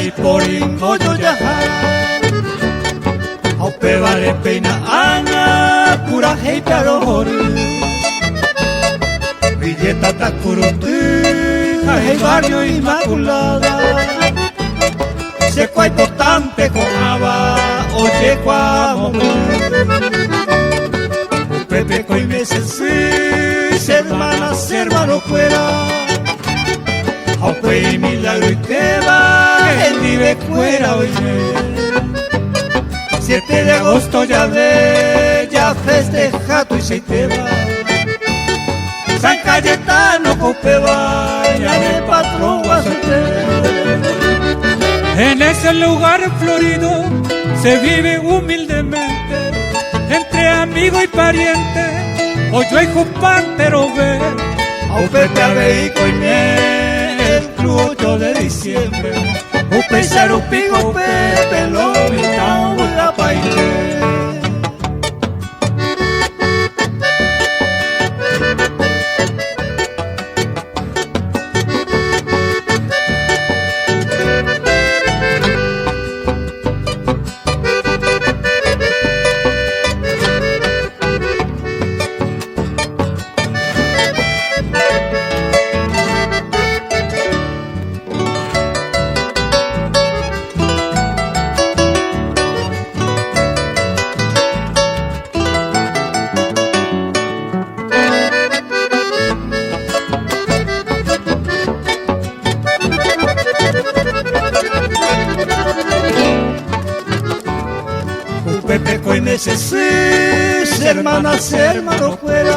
y por ingoyo ya aupe vale pena ana pura hei piaror Villeta tacuruti hei barrio Inmaculada se cuai potante con aba oye cuamo Pepe coi meses hermana hermano fuera aupe milagro y te va el vive fuera hoy 7 de agosto ya ve, ya festeja tu y se te va. San Cayetano Copeva, ya de patrón Guasote. En ese lugar florido se vive humildemente, entre amigo y pariente, o yo y pero ve. Aupe te abeico y el club 8 de diciembre. Upe sarupigo, upe pelón, y tau la paite. Pepe coi meses hermanas hermano fuera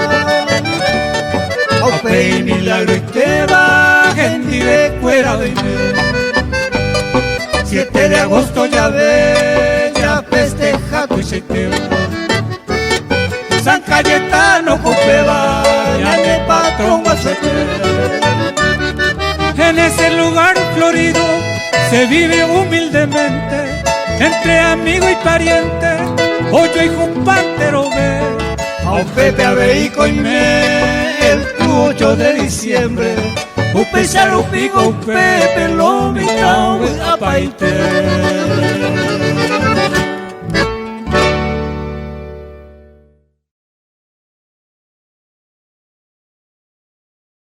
aupe y milagro y te va gente de fuera de 7 de agosto ya ve ya festeja tu y se te va San Cayetano Copeva ya de patrón Guasote. En ese lugar florido se vive humildemente, entre amigo y pariente, hoyo y jumpantero ve. Aupe te abeico y el 8 de diciembre. Upe sarupigo, upe pelón, y tau la paite.